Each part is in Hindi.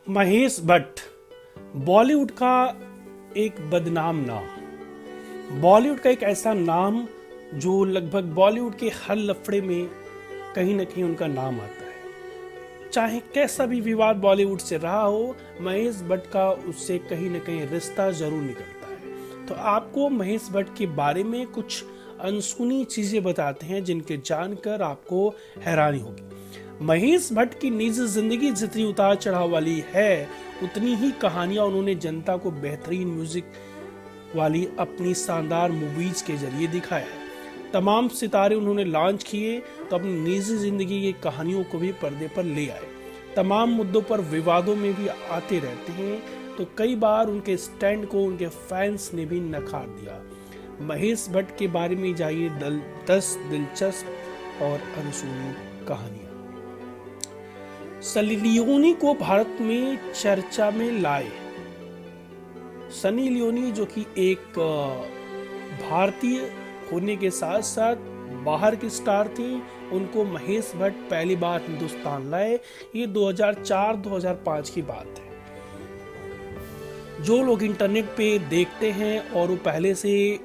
महेश भट्ट बॉलीवुड का एक बदनाम नाम। बॉलीवुड का एक ऐसा नाम जो लगभग बॉलीवुड के हर लफड़े में कहीं ना कहीं उनका नाम आता है। चाहे कैसा भी विवाद बॉलीवुड से रहा हो, महेश भट्ट का उससे कहीं ना कहीं रिश्ता जरूर निकलता है। तो आपको महेश भट्ट के बारे में कुछ अनसुनी चीजें बताते हैं जिनके जानकर आपको हैरानी होगी। महेश भट्ट की निजी जिंदगी जितनी उतार चढ़ाव वाली है, उतनी ही कहानियां उन्होंने जनता को बेहतरीन म्यूजिक वाली अपनी शानदार मूवीज के जरिए दिखाया है। तमाम सितारे उन्होंने लॉन्च किए तो अपनी निजी जिंदगी की कहानियों को भी पर्दे पर ले आए। तमाम मुद्दों पर विवादों में भी आते रहते हैं, तो कई बार उनके स्टैंड को उनके फैंस ने भी नकार दिया। महेश भट्ट के बारे में जाइए 10 दिलचस्प और अनसुनी कहानियां। सनी लियोनी को भारत में चर्चा में लाए। सनी लियोनी जो कि एक भारतीय होने के साथ साथ बाहर के स्टार थे, उनको महेश भट्ट पहली बार हिंदुस्तान लाए। ये 2004-2005 की बात है। जो लोग इंटरनेट पे देखते हैं और वो पहले से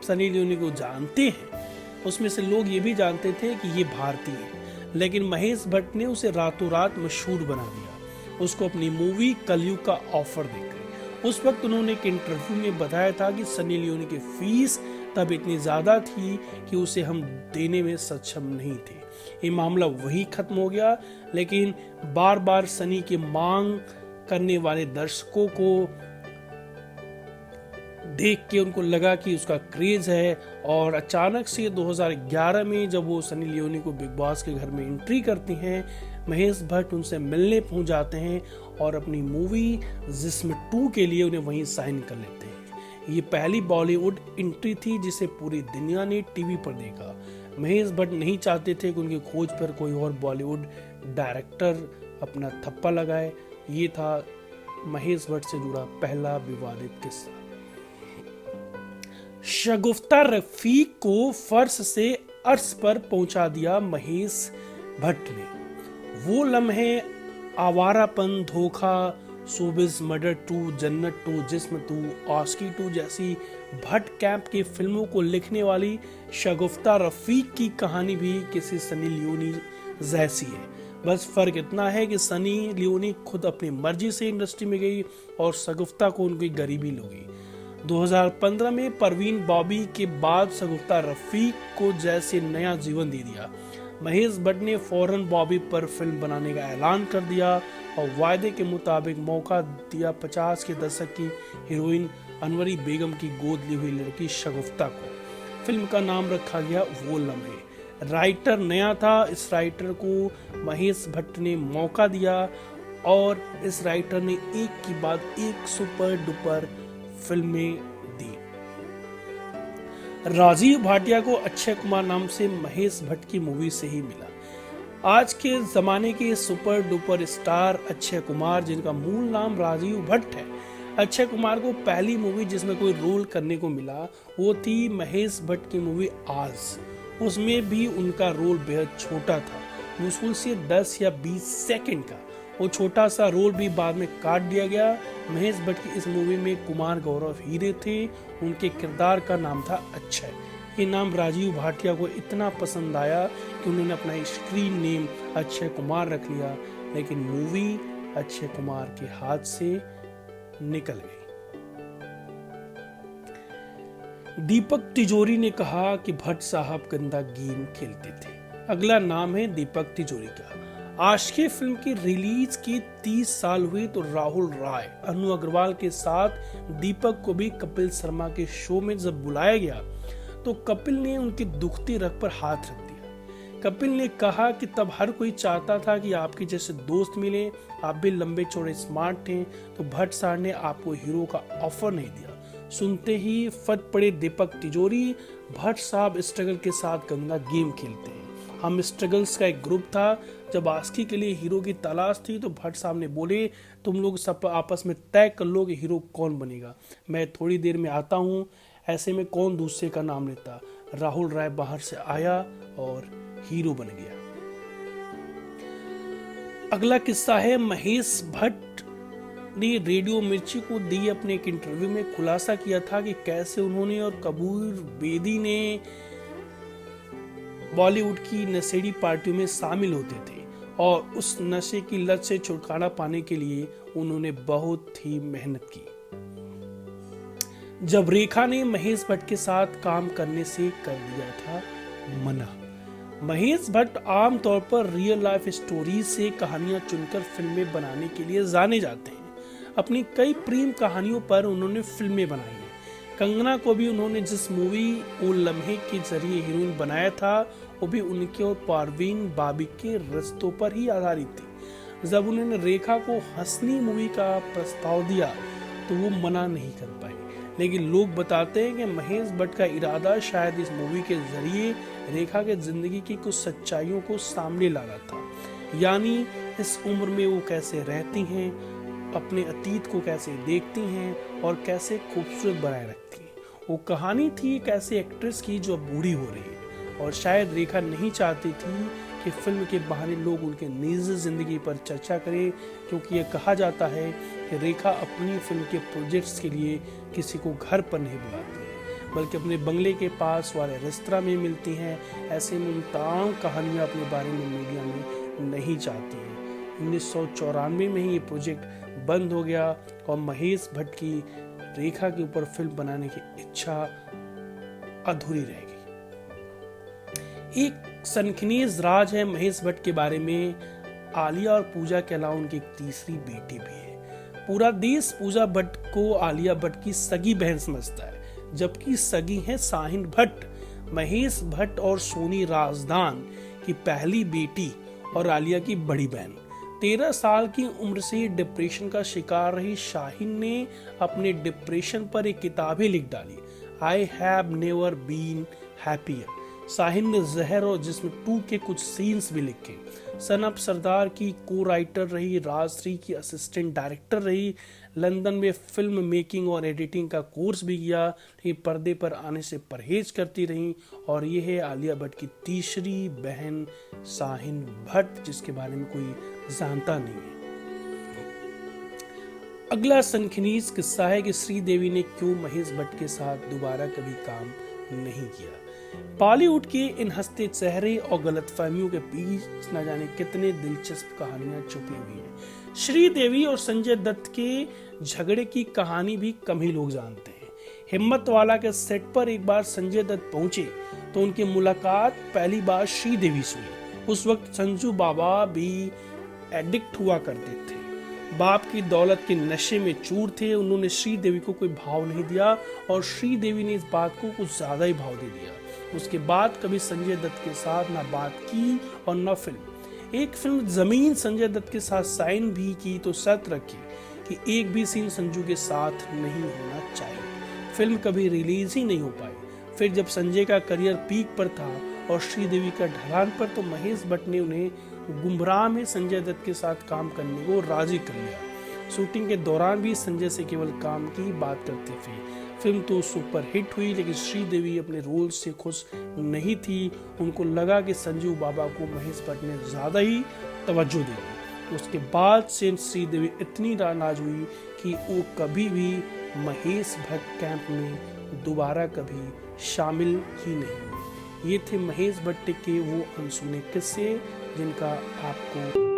सनी लियोनी को जानते हैं, उसमें से लोग ये भी जानते थे कि ये भारतीय है, लेकिन महेश भट्ट ने उसे रातों रात मशहूर बना दिया, उसको अपनी मूवी कलयुग का ऑफर देकर। उस वक्त उन्होंने एक इंटरव्यू में बताया था कि सनी लियोनी की फीस तब इतनी ज्यादा थी कि उसे हम देने में सक्षम नहीं थे। ये मामला वही खत्म हो गया, लेकिन बार बार सनी की मांग करने वाले दर्शकों को देख के उनको लगा कि उसका क्रेज है, और अचानक से 2011 में जब वो सनी लियोनी को बिग बॉस के घर में एंट्री करती हैं, महेश भट्ट उनसे मिलने पहुंच जाते हैं और अपनी मूवी जिस्म 2 के लिए उन्हें वहीं साइन कर लेते हैं। ये पहली बॉलीवुड एंट्री थी जिसे पूरी दुनिया ने टीवी पर देखा। महेश भट्ट नहीं चाहते थे कि उनकी खोज पर कोई और बॉलीवुड डायरेक्टर अपना थप्पा लगाए। ये था महेश भट्ट से जुड़ा पहला विवादित किस्सा। शगुफ्ता रफीक को फर्श से अर्श पर पहुंचा दिया महेश भट्ट ने। वो लम्हे, आवारापन, धोखा, शोबिज, मर्डर 2, जन्नत 2, जिस्म 2, आशिकी 2 जैसी भट्ट कैंप की फिल्मों को लिखने वाली शगुफ्ता रफीक की कहानी भी किसी सनी लियोनी जैसी है। बस फर्क इतना है कि सनी लियोनी खुद अपनी मर्जी से इंडस्ट्री में गई और शगुफ्ता को उनकी गरीबी लगी। 2015 में परवीन बॉबी के बाद शगुफ्ता रफीक को जैसे नया जीवन दे दिया। महेश भट्ट ने फौरन बॉबी पर फिल्म बनाने का ऐलान कर दिया और वायदे के मुताबिक मौका दिया 50 के दशक की हीरोइन अनवरी बेगम की गोद ली हुई लड़की शगुफ्ता को। फिल्म का नाम रखा गया वो लम्हे। राइटर नया था, इस राइटर को महेश भट्ट ने मौका दिया और इस राइटर ने एक के बाद एक सुपर डुपर फिल्में दी। राजीव भाटिया को अक्षय कुमार नाम से महेश भट्ट की मूवी से ही मिला। आज के जमाने के super duper star Akshay Kumar, जिनका मूल नाम राजीव भट्ट है। अक्षय कुमार को पहली मूवी जिसमें कोई रोल करने को मिला वो थी महेश भट्ट की मूवी आज। उसमें भी उनका रोल बेहद छोटा था, मुश्किल से 10 या 20 सेकंड का। वो छोटा सा रोल भी बाद में काट दिया गया। महेश भट्ट की इस मूवी में कुमार गौरव हीरे थे, उनके किरदार का नाम था अक्षय। ये नाम राजीव भाटिया को इतना पसंद आया कि उन्होंने अपना स्क्रीन नेम अक्षय कुमार रख लिया, लेकिन मूवी अक्षय कुमार के हाथ से निकल गई। दीपक तिजोरी ने कहा कि भट्ट साहब गंदा गेम खेलते थे। अगला नाम है दीपक तिजोरी का। आशिकी फिल्म की रिलीज के 30 साल हुए तो राहुल राय, अनु अग्रवाल के साथ दीपक को भी कपिल शर्मा के शो में जब बुलाया गया तो कपिल ने उनकी दुखती रग पर हाथ रख दिया। कपिल ने कहा कि तब हर कोई चाहता था कि आपके जैसे दोस्त मिले, आप भी लंबे चौड़े स्मार्ट थे, तो भट्ट साहब ने आपको हीरो का ऑफर नहीं दिया। सुनते ही फट पड़े दीपक तिजोरी, भट्ट साहब स्ट्रगल के साथ गंदा गेम खेलते हैं। हम स्ट्रगल्स का एक ग्रुप था। जब आशिकी के लिए हीरो की तलाश थी तो भट्ट साहब ने बोले तुम लोग सब आपस में तय कर लो कि हीरो कौन बनेगा, मैं थोड़ी देर में आता हूँ। ऐसे में कौन दूसरे का नाम लेता। राहुल राय बाहर से आया और हीरो बन गया। अगला किस्सा है महेश भट्ट ने रेडियो मिर्ची को दी अपने एक इंटरव्यू में खुलासा किया था कि कैसे उन्होंने और कपूर बेदी ने बॉलीवुड की नशेड़ी पार्टियों में शामिल होते थे और उस नशे की लत से छुटकारा पाने के लिए उन्होंने बहुत ही मेहनत की। जब रेखा ने महेश भट्ट के साथ काम करने से कर दिया था मना। महेश भट्ट आमतौर पर रियल लाइफ स्टोरी से कहानियां चुनकर फिल्में बनाने के लिए जाने जाते हैं। अपनी कई प्रेम कहानियों पर उन्होंने फिल्में बनाई हैं। कंगना को भी उन्होंने जिस मूवी ओ लम्हे के जरिए हीरोइन बनाया था वो भी उनके और परवीन बाबी के रिश्तों पर ही आधारित थी। जब उन्होंने रेखा को हंसनी मूवी का प्रस्ताव दिया तो वो मना नहीं कर पाए, लेकिन लोग बताते हैं कि महेश भट्ट का इरादा शायद इस मूवी के जरिए रेखा के जिंदगी की कुछ सच्चाइयों को सामने लाना था। यानी इस उम्र में वो कैसे रहती हैं, अपने अतीत को कैसे देखती हैं और कैसे खूबसूरत बनाए रखती हैं। वो कहानी थी एक ऐसी एक्ट्रेस की जो अब बूढ़ी हो रही है और शायद रेखा नहीं चाहती थी कि फिल्म के बहाने लोग उनके निजी जिंदगी पर चर्चा करें, क्योंकि ये कहा जाता है कि रेखा अपनी फिल्म के प्रोजेक्ट्स के लिए किसी को घर पर नहीं बुलाती है, बल्कि अपने बंगले के पास वाले रेस्तरां में मिलती हैं। ऐसे में उन तमाम कहानियां अपने बारे में मीडिया में नहीं चाहती हैं। 1994 में ही ये प्रोजेक्ट बंद हो गया और महेश भट्ट की रेखा के ऊपर फिल्म बनाने की इच्छा अधूरी रह गई। एक सनसनीखेज राज है महेश भट्ट के बारे में, आलिया और पूजा के अलावा उनकी एक तीसरी बेटी भी है। पूरा देश पूजा भट्ट को आलिया भट्ट की सगी बहन समझता है, जबकि सगी है साहिन भट्ट, महेश भट्ट और सोनी राजदान की पहली बेटी और आलिया की बड़ी बहन। 13 साल की उम्र से डिप्रेशन का शिकार रही शाहीन ने अपने डिप्रेशन पर एक किताब ही लिख डाली, I have never been happier. Shaheen ने जहर और जिस्म 2 के कुछ सीन्स भी लिखे। सन ऑफ सरदार की को राइटर रही, राजश्री की असिस्टेंट डायरेक्टर रही, लंदन में फिल्म मेकिंग और एडिटिंग का कोर्स भी किया, लेकिन पर्दे पर आने से परहेज करती रही। और ये है आलिया भट्ट की तीसरी बहन शाहीन भट्ट, जिसके बारे में कोई जानता नहीं है। अगला सनसनीखेज किस्सा है कि श्रीदेवी ने क्यों महेश भट्ट के साथ दोबारा कभी काम नहीं किया। बॉलीवुड के इन हंसते चेहरे और गलतफहमियों के बीच न जाने कितने दिलचस्प कहानियां छुपी हुई हैं। श्रीदेवी और संजय दत्त के झगड़े की कहानी भी कम ही लोग जानते हैं। हिम्मत वाला के सेट पर एक बार संजय दत्त पहुंचे तो उनकी मुलाकात पहली बार श्रीदेवी से हुई। उस वक्त संजू बाबा भी एडिक्ट हुआ करते थे, बाप की दौलत के नशे में चूर थे। उन्होंने श्रीदेवी को कोई भाव नहीं दिया और श्रीदेवी ने इस बात को कुछ ज्यादा ही भाव दे दिया। उसके बाद कभी संजय दत्त के साथ ना बात की और ना फिल्म। एक फिल्म जमीन संजय दत्त के साथ साइन भी की तो शर्त रखी कि एक भी सीन संजू के साथ नहीं होना चाहिए। फिल्म कभी रिलीज ही नहीं हो पाई। फिर जब संजय का करियर पीक पर था और श्रीदेवी का ढलान पर, तो महेश भट्ट ने उन्हें गुमराह में संजय दत्त के साथ काम करने को राजी कर लिया। शूटिंग के दौरान भी संजय से केवल काम की बात करते थे। फिल्म तो सुपर हिट हुई, लेकिन श्रीदेवी अपने रोल से खुश नहीं थी। उनको लगा कि संजू बाबा को महेश भट्ट ने ज्यादा ही तवज्जो दी। तो उसके बाद से श्रीदेवी इतनी नाराज हुई कि वो कभी भी महेश भट्ट कैंप में दोबारा कभी शामिल ही नहीं हुई। ये थे महेश भट्ट के वो अनसुने किस्से जिनका आपको